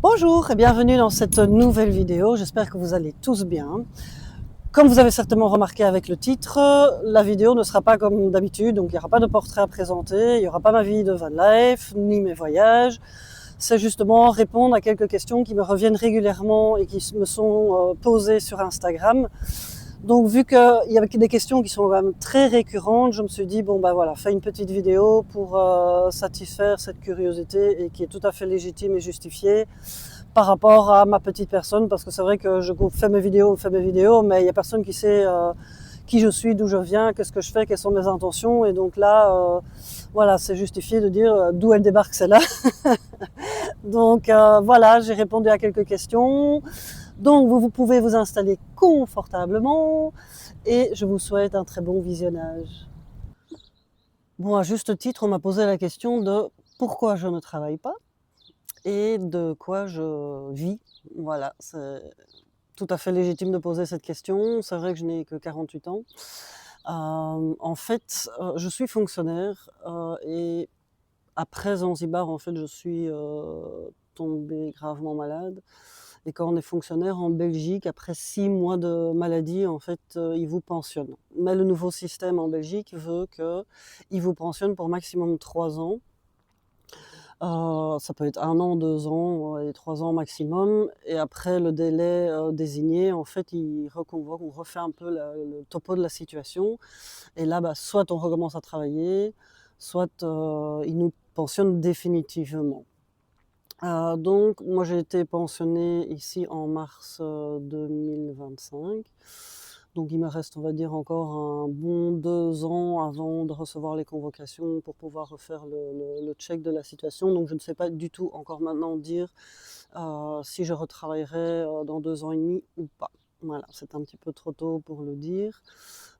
Bonjour et bienvenue dans cette nouvelle vidéo, j'espère que vous allez tous bien. Comme vous avez certainement remarqué avec le titre, la vidéo ne sera pas comme d'habitude, donc il n'y aura pas de portrait à présenter, il n'y aura pas ma vie de van life, ni mes voyages. C'est justement répondre à quelques questions qui me reviennent régulièrement et qui me sont posées sur Instagram. Donc vu qu'il y avait des questions qui sont quand même très récurrentes, je me suis dit bon bah voilà, fais une petite vidéo pour satisfaire cette curiosité et qui est tout à fait légitime et justifiée par rapport à ma petite personne, parce que c'est vrai que je fais mes vidéos, mais il y a personne qui sait qui je suis, d'où je viens, qu'est-ce que je fais, quelles sont mes intentions, et donc là, voilà, c'est justifié de dire d'où elle débarque celle-là. Donc voilà, j'ai répondu à quelques questions. Donc vous pouvez vous installer confortablement et je vous souhaite un très bon visionnage. Bon, à juste titre, on m'a posé la question de pourquoi je ne travaille pas et de quoi je vis. Voilà, c'est tout à fait légitime de poser cette question. C'est vrai que je n'ai que 48 ans. En fait, je suis fonctionnaire et après Zanzibar, en fait, je suis tombée gravement malade. Et quand on est fonctionnaire en Belgique, après 6 mois de maladie, en fait, ils vous pensionnent. Mais le nouveau système en Belgique veut qu'ils vous pensionnent pour maximum 3 ans. Ça peut être 1 an, 2 ans et 3 ans maximum. Et après le délai désigné, en fait, ils reconvoquent, on refait un peu le topo de la situation. Et là, bah, soit on recommence à travailler, soit ils nous pensionnent définitivement. Donc moi j'ai été pensionnée ici en mars 2025. Donc il me reste, on va dire, encore un bon 2 ans avant de recevoir les convocations pour pouvoir refaire le check de la situation. Donc je ne sais pas du tout encore maintenant dire si je retravaillerai dans 2 ans et demi ou pas. Voilà, c'est un petit peu trop tôt pour le dire.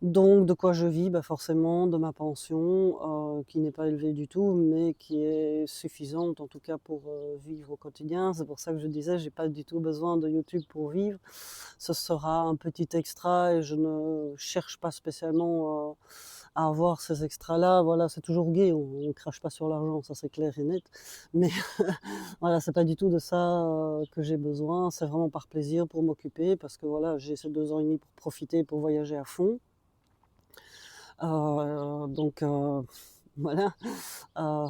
Donc de quoi je vis? Bah, forcément de ma pension, qui n'est pas élevée du tout, mais qui est suffisante en tout cas pour, vivre au quotidien. C'est pour ça que je disais, j'ai pas du tout besoin de YouTube pour vivre. Ce sera un petit extra et je ne cherche pas spécialement, à avoir ces extras-là. Voilà, c'est toujours gai, on crache pas sur l'argent, ça c'est clair et net. Mais voilà, c'est pas du tout de ça, que j'ai besoin. C'est vraiment par plaisir pour m'occuper parce que voilà, j'ai ces 2 ans et demi pour profiter, pour voyager à fond. Donc voilà, heu,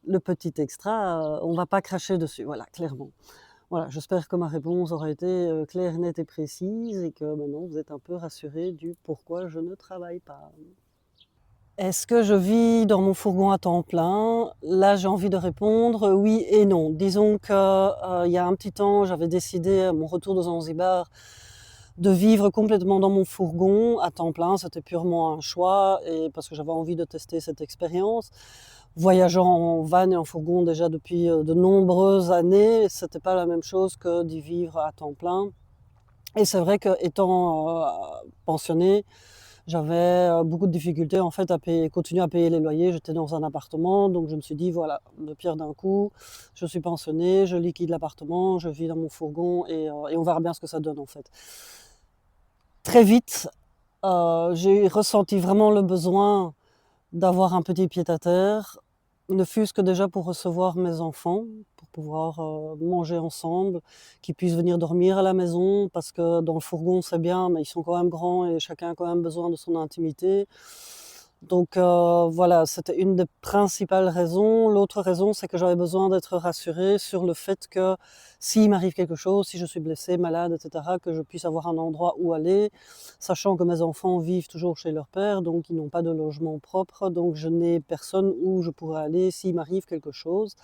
le petit extra, on va pas cracher dessus, voilà, clairement. Voilà, j'espère que ma réponse aura été, claire, nette et précise et que maintenant vous êtes un peu rassurés du pourquoi je ne travaille pas. Est-ce que je vis dans mon fourgon à temps plein? Là, j'ai envie de répondre oui et non. Disons que, il y a un petit temps, j'avais décidé à mon retour de Zanzibar de vivre complètement dans mon fourgon à temps plein. C'était purement un choix et parce que j'avais envie de tester cette expérience. Voyageant en van et en fourgon déjà depuis, de nombreuses années, c'était pas la même chose que d'y vivre à temps plein. Et c'est vrai qu'étant, pensionnée, j'avais, beaucoup de difficultés en fait à continuer à payer les loyers. J'étais dans un appartement, donc je me suis dit: «Voilà, 2 pierres d'un coup, je suis pensionnée, je liquide l'appartement, je vis dans mon fourgon et on verra bien ce que ça donne», en fait. Très vite, j'ai ressenti vraiment le besoin d'avoir un petit pied-à-terre, ne fût-ce que déjà pour recevoir mes enfants, pour pouvoir, manger ensemble, qu'ils puissent venir dormir à la maison parce que dans le fourgon, c'est bien, mais ils sont quand même grands et chacun a quand même besoin de son intimité. Donc voilà, c'était une des principales raisons. L'autre raison, c'est que j'avais besoin d'être rassurée sur le fait que s'il m'arrive quelque chose, si je suis blessée, malade et cetera, que je puisse avoir un endroit où aller, sachant que mes enfants vivent toujours chez leur père, donc ils n'ont pas de logement propre, donc je n'ai personne où je pourrais aller s'il m'arrive quelque chose.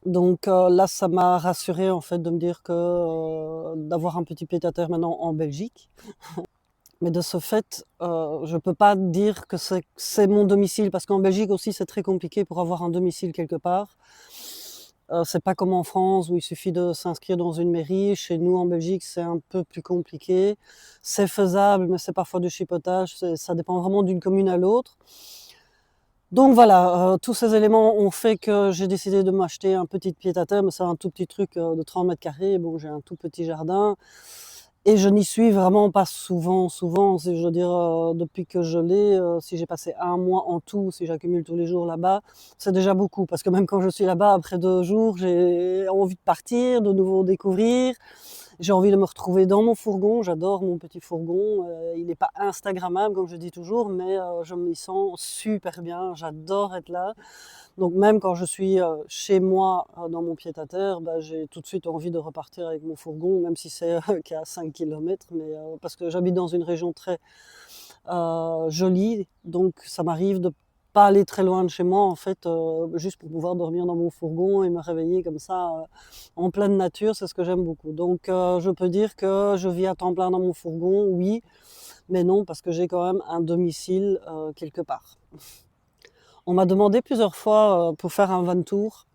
Donc là, ça m'a rassurée en fait de me dire que, d'avoir un petit pied-à-terre maintenant en Belgique. Mais de ce fait, je peux pas dire que c'est mon domicile parce qu'en Belgique aussi, c'est très compliqué pour avoir un domicile quelque part. C'est pas comme en France où il suffit de s'inscrire dans une mairie. Chez nous, en Belgique, c'est un peu plus compliqué. C'est faisable, mais c'est parfois du chipotage. Ça dépend vraiment d'une commune à l'autre. Donc voilà, tous ces éléments ont fait que j'ai décidé de m'acheter un petit pied-à-terre, mais c'est un tout petit truc, de 30 m². Bon, j'ai un tout petit jardin Et je n'y suis vraiment pas souvent, si je veux dire, depuis que je l'ai, si j'ai passé 1 mois en tout, si j'accumule tous les jours là-bas, c'est déjà beaucoup. Parce que même quand je suis là-bas, après 2 jours, j'ai envie de partir, de nouveau découvrir. J'ai envie de me retrouver dans mon fourgon. J'adore mon petit fourgon. Il n'est pas instagrammable, comme je dis toujours, mais je m'y sens super bien. J'adore être là. Donc même quand je suis chez moi dans mon pied-à-terre, bah, j'ai tout de suite envie de repartir avec mon fourgon, même si c'est qu'à 5 kilomètres, mais parce que j'habite dans une région très jolie, donc ça m'arrive de pas aller très loin de chez moi en fait, juste pour pouvoir dormir dans mon fourgon et me réveiller comme ça en pleine nature, c'est ce que j'aime beaucoup. Donc je peux dire que je vis à temps plein dans mon fourgon, oui, mais non, parce que j'ai quand même un domicile quelque part. On m'a demandé plusieurs fois pour faire un van tour,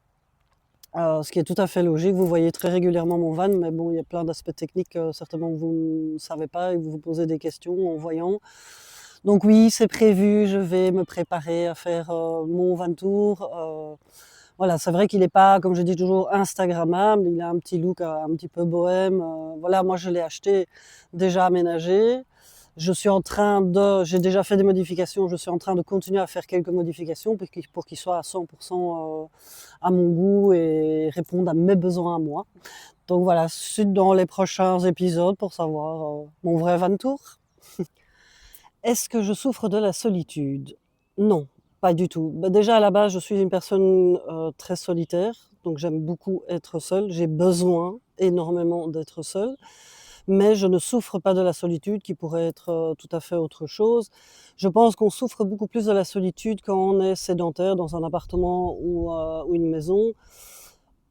ce qui est tout à fait logique. Vous voyez très régulièrement mon van, mais bon, il y a plein d'aspects techniques certainement que vous ne savez pas et que vous vous posez des questions en voyant. Donc oui, c'est prévu, je vais me préparer à faire mon van tour. Voilà, c'est vrai qu'il n'est pas, comme je dis toujours, instagrammable. Il a un petit look un petit peu bohème. Voilà, moi je l'ai acheté déjà aménagé. J'ai déjà fait des modifications, je suis en train de continuer à faire quelques modifications pour qu'il soit à 100% à mon goût et répondre à mes besoins à moi. Donc voilà, suite dans les prochains épisodes pour savoir mon vrai van tour. Est-ce que je souffre de la solitude? Non, pas du tout. Bah, déjà à la base, je suis une personne très solitaire, donc j'aime beaucoup être seule. J'ai besoin énormément d'être seule. Mais je ne souffre pas de la solitude qui pourrait être tout à fait autre chose. Je pense qu'on souffre beaucoup plus de la solitude quand on est sédentaire dans un appartement ou une maison.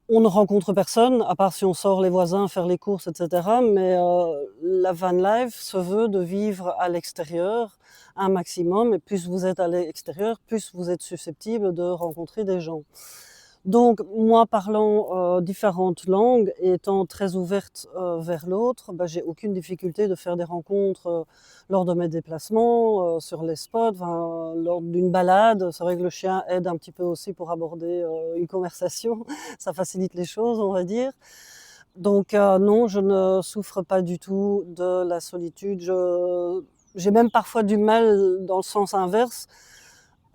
On ne rencontre personne, à part si on sort les voisins faire les courses, etc. Mais la van life se veut de vivre à l'extérieur un maximum. Et plus vous êtes à l'extérieur, plus vous êtes susceptible de rencontrer des gens. Donc moi parlant différentes langues et étant très ouverte vers l'autre, bah, j'ai aucune difficulté de faire des rencontres lors de mes déplacements, sur les spots, enfin, lors d'une balade. C'est vrai que le chien aide un petit peu aussi pour aborder une conversation, ça facilite les choses, on va dire. Donc non, je ne souffre pas du tout de la solitude. J'ai même parfois du mal dans le sens inverse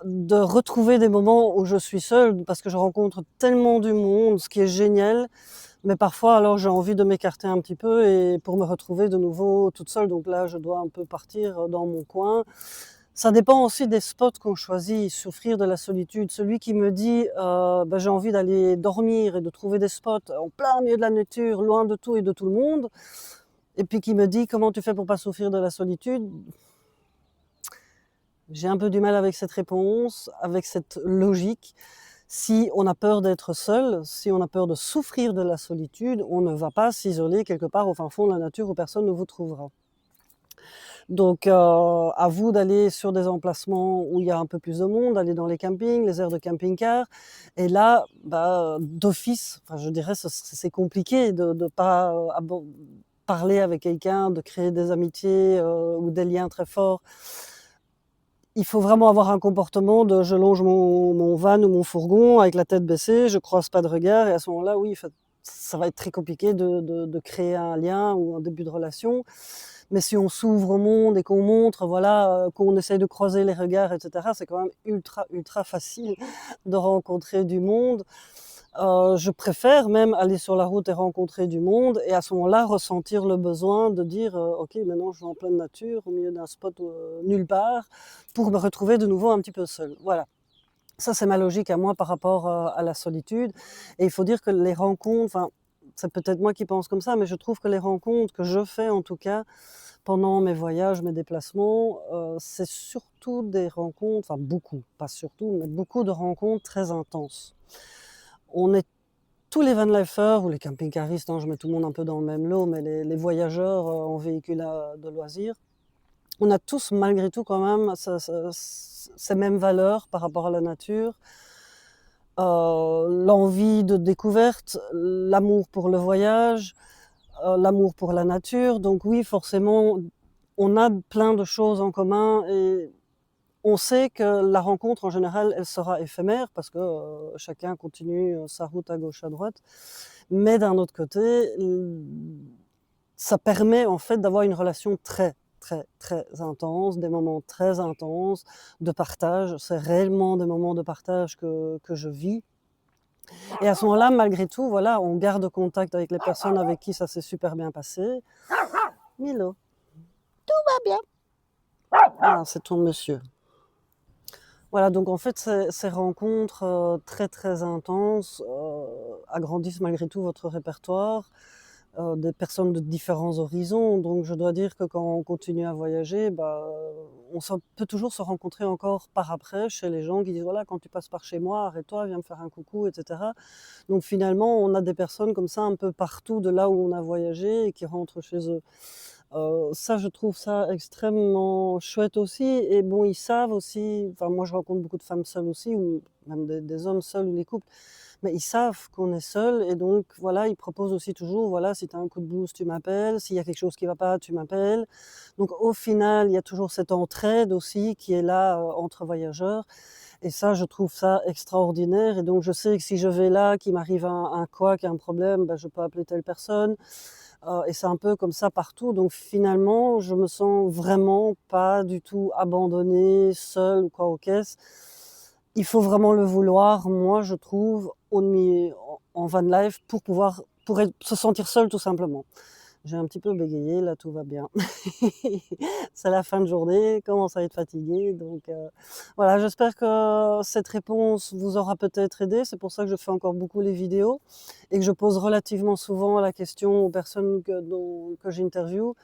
de retrouver des moments où je suis seule parce que je rencontre tellement du monde, ce qui est génial. Mais parfois, alors j'ai envie de m'écarter un petit peu et pour me retrouver de nouveau toute seule. Donc là, je dois un peu partir dans mon coin. Ça dépend aussi des spots qu'on choisit, souffrir de la solitude. Celui qui me dit bah, j'ai envie d'aller dormir et de trouver des spots en plein milieu de la nature, loin de tout et de tout le monde, et puis qui me dit comment tu fais pour pas souffrir de la solitude, j'ai un peu du mal avec cette réponse, avec cette logique. Si on a peur d'être seul, si on a peur de souffrir de la solitude, on ne va pas s'isoler quelque part au fin fond de la nature où personne ne vous trouvera. Donc à vous d'aller sur des emplacements où il y a un peu plus de monde, d'aller dans les campings, les aires de camping-car. Et là, bah, d'office, enfin je dirais c'est compliqué de pas parler avec quelqu'un, de créer des amitiés ou des liens très forts. Il faut vraiment avoir un comportement de je longe mon van ou mon fourgon avec la tête baissée, je croise pas de regard et à ce moment-là, oui, ça va être très compliqué de créer un lien ou un début de relation. Mais si on s'ouvre au monde et qu'on montre, voilà, qu'on essaye de croiser les regards et cetera, c'est quand même ultra facile de rencontrer du monde. Je préfère même aller sur la route et rencontrer du monde et à ce moment-là ressentir le besoin de dire OK, maintenant je suis en pleine nature, au milieu d'un spot nulle part, pour me retrouver de nouveau un petit peu seule. Voilà. Ça, c'est ma logique à moi par rapport à la solitude. Et il faut dire que les rencontres, enfin, c'est peut-être moi qui pense comme ça, mais je trouve que les rencontres que je fais en tout cas pendant mes voyages, mes déplacements, c'est surtout des rencontres, enfin beaucoup, pas surtout, mais beaucoup de rencontres très intenses. On est tous les vanlifers ou les camping-caristes, hein, je mets tout le monde un peu dans le même lot, mais les voyageurs en véhicule de loisirs, on a tous malgré tout quand même ces mêmes valeurs par rapport à la nature. L'envie de découverte, l'amour pour le voyage, l'amour pour la nature. Donc oui, forcément, on a plein de choses en commun et on sait que la rencontre en général, elle sera éphémère parce que chacun continue sa route à gauche, à droite. Mais d'un autre côté, ça permet en fait d'avoir une relation très, très, très intense, des moments très intenses de partage. C'est réellement des moments de partage que je vis. Et à ce moment-là, malgré tout, voilà, on garde contact avec les personnes avec qui ça s'est super bien passé. Milo, va bien. Ah, c'est ton monsieur. Voilà, donc en fait, ces rencontres très très intenses agrandissent malgré tout votre répertoire, des personnes de différents horizons. Donc je dois dire que quand on continue à voyager, bah, peut toujours se rencontrer encore par après chez les gens qui disent voilà, quand tu passes par chez moi, arrête-toi, viens me faire un coucou, etc. Donc finalement, on a des personnes comme ça un peu partout de là où on a voyagé et qui rentrent chez eux. Ça, je trouve ça extrêmement chouette aussi et bon, ils savent aussi enfin moi je rencontre beaucoup de femmes seules aussi ou même des hommes seuls ou des couples, mais ils savent qu'on est seul et donc voilà, ils proposent aussi toujours, voilà, si tu as un coup de blues, tu m'appelles, s'il y a quelque chose qui va pas, tu m'appelles. Donc au final, il y a toujours cette entraide aussi qui est là, entre voyageurs et ça, je trouve ça extraordinaire et donc je sais que si je vais là, qu'il m'arrive un couac, un problème, bah, je peux appeler telle personne. Et c'est un peu comme ça partout, donc finalement, je me sens vraiment pas du tout abandonnée, seule ou quoi aux caisses. Il faut vraiment le vouloir, moi je trouve, en van life pour se sentir seul tout simplement. J'ai un petit peu bégayé, là tout va bien. C'est la fin de journée, commence à être fatiguée, donc voilà, j'espère que cette réponse vous aura peut-être aidé. C'est pour ça que je fais encore beaucoup les vidéos et que je pose relativement souvent la question aux personnes que j'interviewe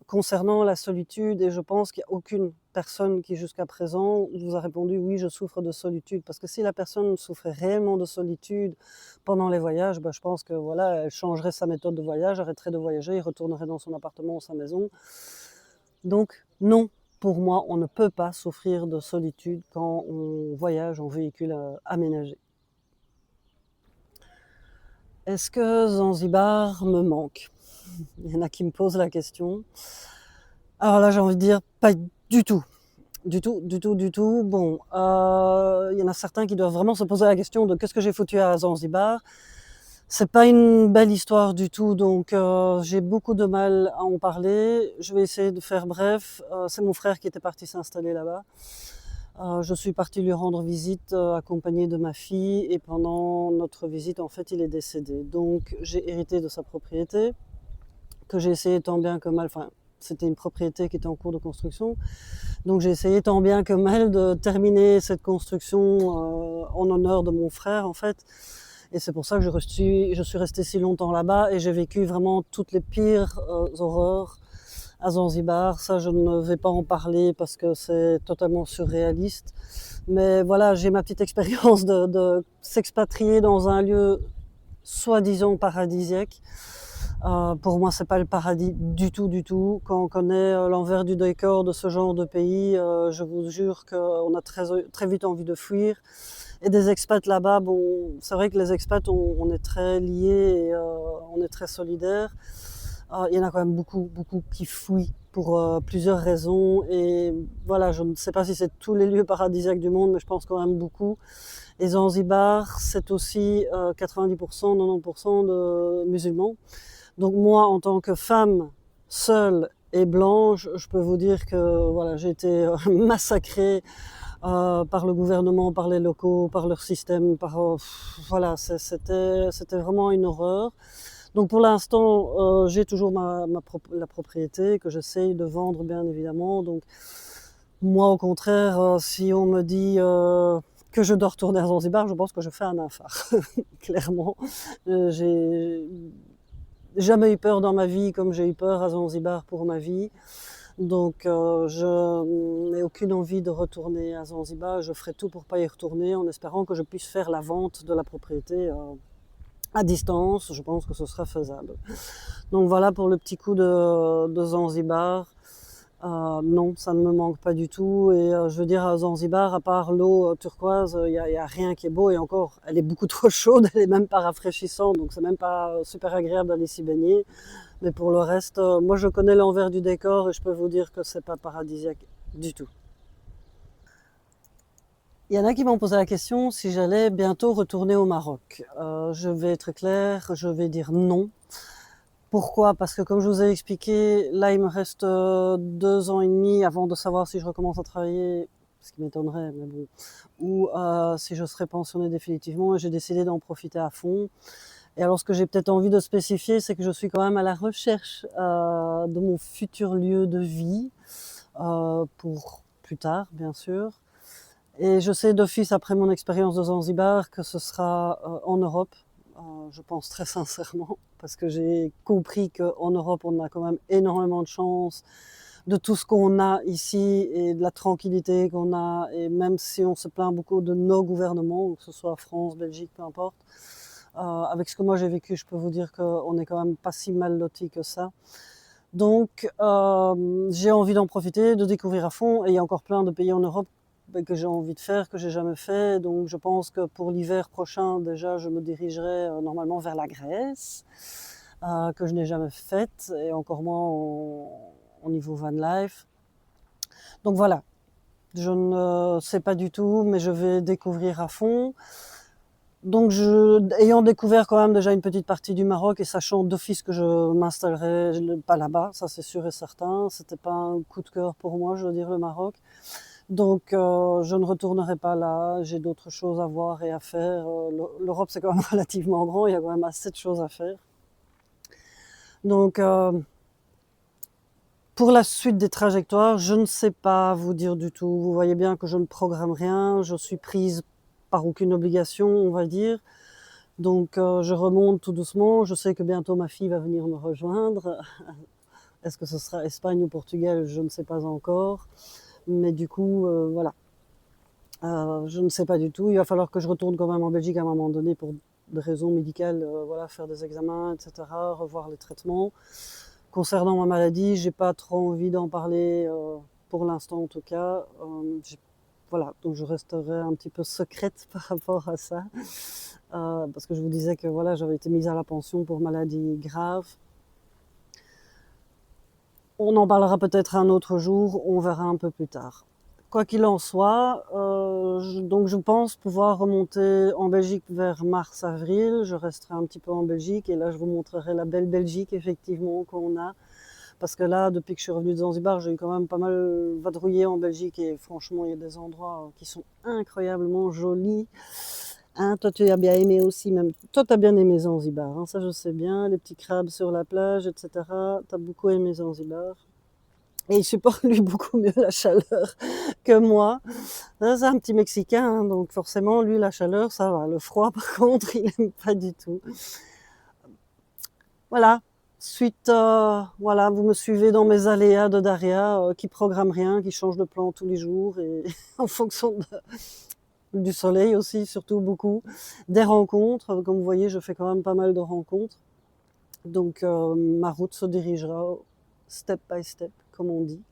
concernant la solitude et je pense qu'il n'y a aucune personne qui jusqu'à présent vous a répondu oui je souffre de solitude parce que si la personne souffrait réellement de solitude pendant les voyages, bah, je pense que voilà, elle changerait sa méthode de voyage, arrêterait de voyager et retournerait dans son appartement ou sa maison. Donc non, pour moi, on ne peut pas souffrir de solitude quand on voyage en véhicule aménagé. Est-ce que Zanzibar me manque? Il y en a qui me posent la question. Alors là, j'ai envie de dire pas du tout. Du tout, du tout, du tout. Bon, il y en a certains qui doivent vraiment se poser la question de qu'est-ce que j'ai foutu à Zanzibar. C'est pas une belle histoire du tout, donc j'ai beaucoup de mal à en parler. Je vais essayer de faire bref. C'est mon frère qui était parti s'installer là-bas. Je suis partie lui rendre visite accompagnée de ma fille et pendant notre visite, en fait, il est décédé. Donc j'ai hérité de sa propriété que j'ai essayé tant bien que mal, enfin c'était une propriété qui était en cours de construction, donc j'ai essayé tant bien que mal de terminer cette construction en honneur de mon frère en fait, et c'est pour ça que je suis restée si longtemps là-bas et j'ai vécu vraiment toutes les pires horreurs à Zanzibar. Ça, je ne vais pas en parler parce que c'est totalement surréaliste, mais voilà, j'ai ma petite expérience de s'expatrier dans un lieu soi-disant paradisiaque. Pour moi, c'est pas le paradis du tout, du tout. Quand on connaît l'envers du décor de ce genre de pays, je vous jure qu'on a très, très vite envie de fuir. Et des expats là-bas, bon, c'est vrai que les expats, on est très liés et on est très solidaires. Il y en a quand même beaucoup, beaucoup qui fuient pour plusieurs raisons. Et voilà, je ne sais pas si c'est tous les lieux paradisiaques du monde, mais je pense quand même beaucoup. Et Zanzibar, c'est aussi 90%, 90% de musulmans. Donc moi, en tant que femme seule et blanche, je peux vous dire que voilà, j'ai été massacrée par le gouvernement, par les locaux, par leur système, voilà, c'était vraiment une horreur. Donc pour l'instant, j'ai toujours la propriété que j'essaye de vendre bien évidemment. Donc moi, au contraire, si on me dit que je dois retourner à Zanzibar, je pense que je fais un infart, clairement. J'ai jamais eu peur dans ma vie comme j'ai eu peur à Zanzibar pour ma vie. Donc je n'ai aucune envie de retourner à Zanzibar. Je ferai tout pour pas y retourner en espérant que je puisse faire la vente de la propriété à distance. Je pense que ce sera faisable. Donc voilà pour le petit coup de Zanzibar. Non, ça ne me manque pas du tout. Et je veux dire, à Zanzibar, à part l'eau turquoise, il y a rien qui est beau. Et encore, elle est beaucoup trop chaude, elle est même pas rafraîchissante, donc c'est même pas super agréable d'aller s'y baigner. Mais pour le reste, moi je connais l'envers du décor et je peux vous dire que c'est pas paradisiaque du tout. Il y en a qui m'ont posé la question si j'allais bientôt retourner au Maroc. Je vais être claire, je vais dire non. Pourquoi? Parce que comme je vous ai expliqué, là il me reste 2 ans et demi avant de savoir si je recommence à travailler, ce qui m'étonnerait, mais bon, ou si je serai pensionnée définitivement, et j'ai décidé d'en profiter à fond. Et alors ce que j'ai peut-être envie de spécifier, c'est que je suis quand même à la recherche de mon futur lieu de vie, pour plus tard bien sûr. Et je sais d'office, après mon expérience de Zanzibar, que ce sera en Europe, je pense très sincèrement, parce que j'ai compris qu'en Europe, on a quand même énormément de chance de tout ce qu'on a ici et de la tranquillité qu'on a, et même si on se plaint beaucoup de nos gouvernements, que ce soit France, Belgique, peu importe, avec ce que moi j'ai vécu, je peux vous dire qu'on est quand même pas si mal loti que ça. Donc j'ai envie d'en profiter, de découvrir à fond, et il y a encore plein de pays en Europe que j'ai envie de faire, que j'ai jamais fait. Donc je pense que pour l'hiver prochain, déjà, je me dirigerai normalement vers la Grèce, que je n'ai jamais faite, et encore moins au niveau van life. Donc voilà, je ne sais pas du tout, mais je vais découvrir à fond. Donc ayant découvert quand même déjà une petite partie du Maroc et sachant d'office que je m'installerai pas là-bas, ça c'est sûr et certain, c'était pas un coup de cœur pour moi, je veux dire, le Maroc. Donc je ne retournerai pas là, j'ai d'autres choses à voir et à faire. L'Europe c'est quand même relativement grand, il y a quand même assez de choses à faire. Donc pour la suite des trajectoires, je ne sais pas vous dire du tout. Vous voyez bien que je ne programme rien, je suis prise par aucune obligation, on va dire. Donc je remonte tout doucement, je sais que bientôt ma fille va venir me rejoindre. Est-ce que ce sera Espagne ou Portugal, je ne sais pas encore. Mais du coup, voilà. Je ne sais pas du tout. Il va falloir que je retourne quand même en Belgique à un moment donné pour des raisons médicales, voilà, faire des examens, etc., revoir les traitements. Concernant ma maladie, j'ai pas trop envie d'en parler pour l'instant en tout cas. Voilà, donc je resterai un petit peu secrète par rapport à ça. Parce que je vous disais que voilà, j'avais été mise à la pension pour maladie grave. On en parlera peut-être un autre jour, on verra un peu plus tard. Quoi qu'il en soit, donc je pense pouvoir remonter en Belgique vers mars-avril. Je resterai un petit peu en Belgique et là je vous montrerai la belle Belgique effectivement qu'on a. Parce que là, depuis que je suis revenue de Zanzibar, j'ai eu quand même pas mal vadrouillé en Belgique et franchement, il y a des endroits qui sont incroyablement jolis. Hein, toi, tu as bien aimé aussi, même toi, tu as bien aimé Zanzibar, hein, ça je sais bien, les petits crabes sur la plage, etc. Tu as beaucoup aimé Zanzibar. Et il supporte lui beaucoup mieux la chaleur que moi. C'est un petit Mexicain, hein, donc forcément, lui, la chaleur, ça va. Le froid, par contre, il n'aime pas du tout. Voilà. Suite, voilà, vous me suivez dans mes aléas de Daria, qui programme rien, qui change de plan tous les jours et en fonction du soleil aussi, surtout beaucoup. Des rencontres, comme vous voyez, je fais quand même pas mal de rencontres. Donc ma route se dirigera step by step, comme on dit.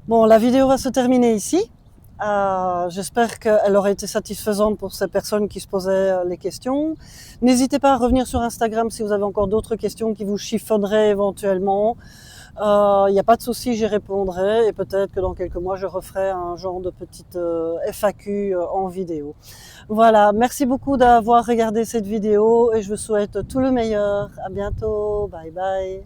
Bon, la vidéo va se terminer ici. J'espère qu'elle aura été satisfaisante pour ces personnes qui se posaient les questions. N'hésitez pas à revenir sur Instagram si vous avez encore d'autres questions qui vous chiffonneraient éventuellement. Il n'y a pas de souci, j'y répondrai et peut-être que dans quelques mois, je referai un genre de petite FAQ en vidéo. Voilà, merci beaucoup d'avoir regardé cette vidéo et je vous souhaite tout le meilleur. À bientôt, bye bye.